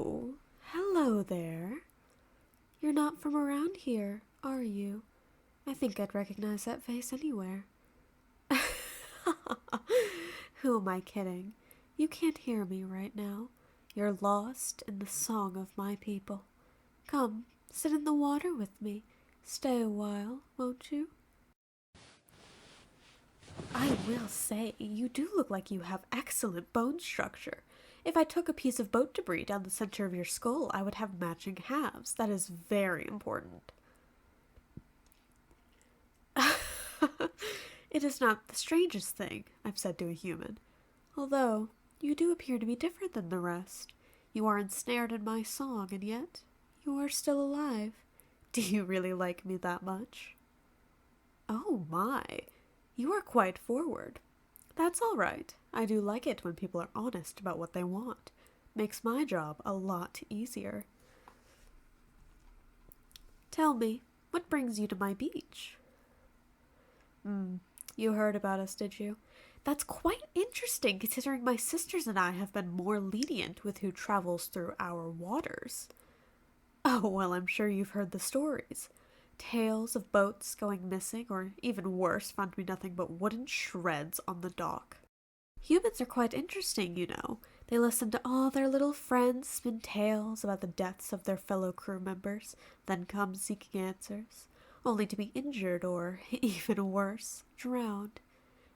Oh, hello there. You're not from around here, are you? I think I'd recognize that face anywhere. Who am I kidding? You can't hear me right now. You're lost in the song of my people. Come, sit in the water with me. Stay a while, won't you? I will say, you do look like you have excellent bone structure. If I took a piece of boat debris down the center of your skull, I would have matching halves. That is very important. It is not the strangest thing I've said to a human. Although, you do appear to be different than the rest. You are ensnared in my song, and yet you are still alive. Do you really like me that much? Oh my, you are quite forward. That's all right. I do like it when people are honest about what they want. Makes my job a lot easier. Tell me, what brings you to my beach? You heard about us, did you? That's quite interesting, considering my sisters and I have been more lenient with who travels through our waters. Oh, well, I'm sure you've heard the stories. Tales of boats going missing, or even worse, found to be nothing but wooden shreds on the dock. Humans are quite interesting, you know. They listen to all their little friends spin tales about the deaths of their fellow crew members, then come seeking answers, only to be injured or, even worse, drowned.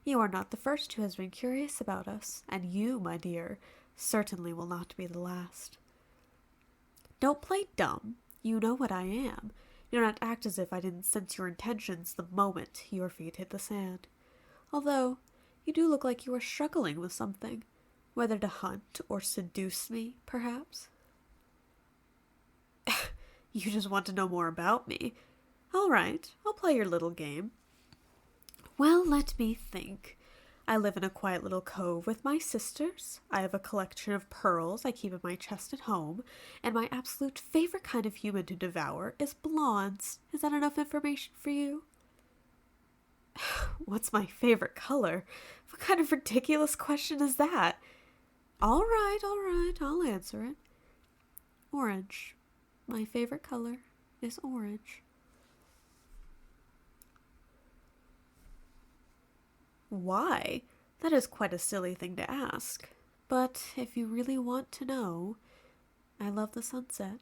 You are not the first who has been curious about us, and you, my dear, certainly will not be the last. Don't play dumb. You know what I am. Do not act as if I didn't sense your intentions the moment your feet hit the sand. Although, you do look like you are struggling with something. Whether to hunt or seduce me, perhaps? You just want to know more about me. All right, I'll play your little game. Well, let me think. I live in a quiet little cove with my sisters. I have a collection of pearls I keep in my chest at home, and my absolute favorite kind of human to devour is blondes. Is that enough information for you? What's my favorite color? What kind of ridiculous question is that? All right, I'll answer it. Orange. My favorite color is orange. Why? That is quite a silly thing to ask. But if you really want to know, I love the sunset.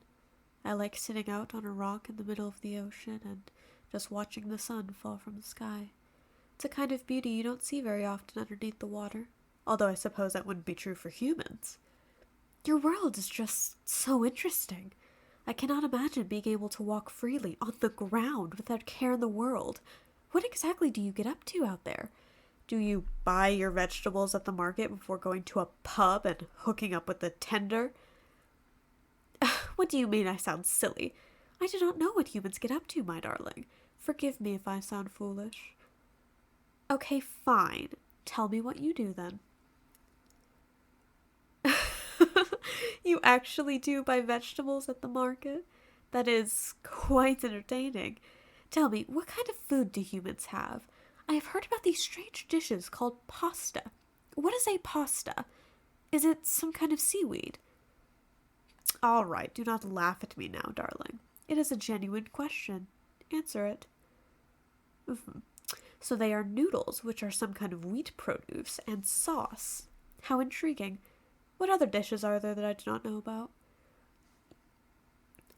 I like sitting out on a rock in the middle of the ocean and just watching the sun fall from the sky. It's a kind of beauty you don't see very often underneath the water, although I suppose that wouldn't be true for humans. Your world is just so interesting. I cannot imagine being able to walk freely on the ground without care in the world. What exactly do you get up to out there? Do you buy your vegetables at the market before going to a pub and hooking up with the tender? What do you mean I sound silly? I do not know what humans get up to, my darling. Forgive me if I sound foolish. Okay, fine. Tell me what you do then. You actually do buy vegetables at the market? That is quite entertaining. Tell me, what kind of food do humans have? I have heard about these strange dishes called pasta. What is a pasta? Is it some kind of seaweed? All right, do not laugh at me now, darling. It is a genuine question. Answer it. So they are noodles, which are some kind of wheat produce, and sauce. How intriguing. What other dishes are there that I do not know about?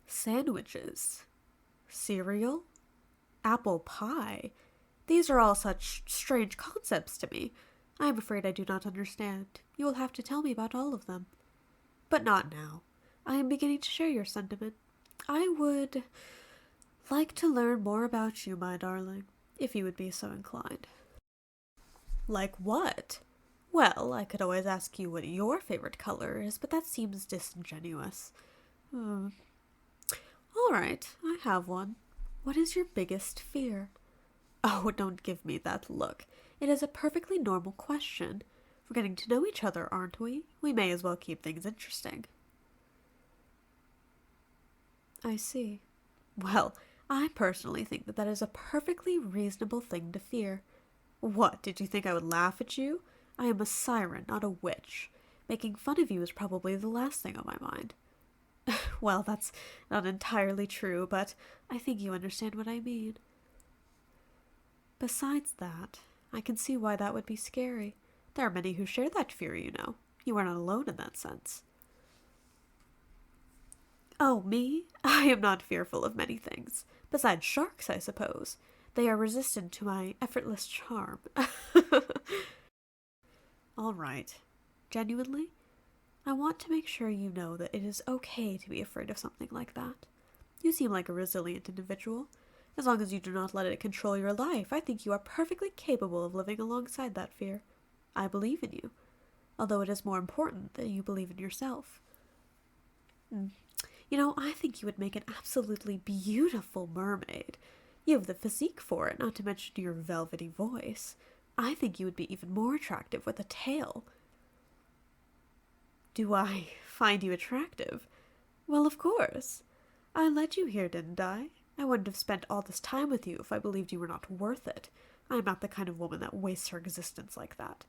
Sandwiches. Cereal. Apple pie. These are all such strange concepts to me. I am afraid I do not understand. You will have to tell me about all of them. But not now. I am beginning to share your sentiment. I would like to learn more about you, my darling, if you would be so inclined. Like what? Well, I could always ask you what your favorite color is, but that seems disingenuous. All right, I have one. What is your biggest fear? Oh, don't give me that look. It is a perfectly normal question. We're getting to know each other, aren't we? We may as well keep things interesting. I see. Well, I personally think that is a perfectly reasonable thing to fear. What, did you think I would laugh at you? I am a siren, not a witch. Making fun of you is probably the last thing on my mind. Well, that's not entirely true, but I think you understand what I mean. Besides that, I can see why that would be scary. There are many who share that fear, you know. You are not alone in that sense. Oh, me? I am not fearful of many things. Besides sharks, I suppose. They are resistant to my effortless charm. All right. Genuinely, I want to make sure you know that it is okay to be afraid of something like that. You seem like a resilient individual. As long as you do not let it control your life, I think you are perfectly capable of living alongside that fear. I believe in you, although it is more important that you believe in yourself. You know, I think you would make an absolutely beautiful mermaid. You have the physique for it, not to mention your velvety voice. I think you would be even more attractive with a tail. Do I find you attractive? Well, of course. I led you here, didn't I? I wouldn't have spent all this time with you if I believed you were not worth it. I am not the kind of woman that wastes her existence like that.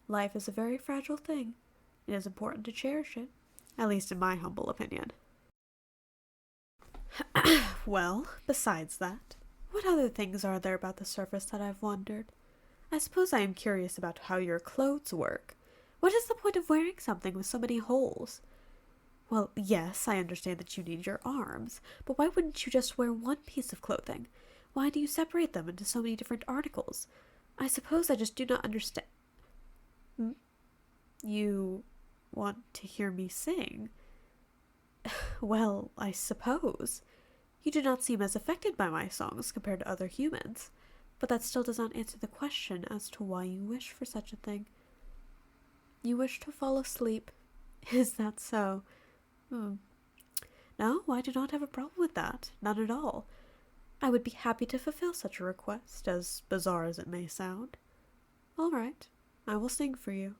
Life is a very fragile thing. It is important to cherish it, at least in my humble opinion. Well, besides that, what other things are there about the surface that I've wondered? I suppose I am curious about how your clothes work. What is the point of wearing something with so many holes? Well, yes, I understand that you need your arms, but why wouldn't you just wear one piece of clothing? Why do you separate them into so many different articles? I suppose I just do not understand. You want to hear me sing? Well, I suppose. You do not seem as affected by my songs compared to other humans, but that still does not answer the question as to why you wish for such a thing. You wish to fall asleep. Is that so? No, I do not have a problem with that. None at all. I would be happy to fulfill such a request, as bizarre as it may sound. All right, I will sing for you.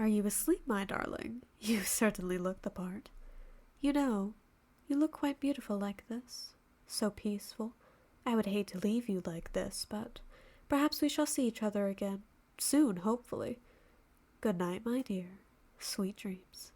Are you asleep, my darling? You certainly look the part. You know, you look quite beautiful like this. So peaceful. I would hate to leave you like this, but perhaps we shall see each other again. Soon, hopefully. Good night, my dear. Sweet dreams.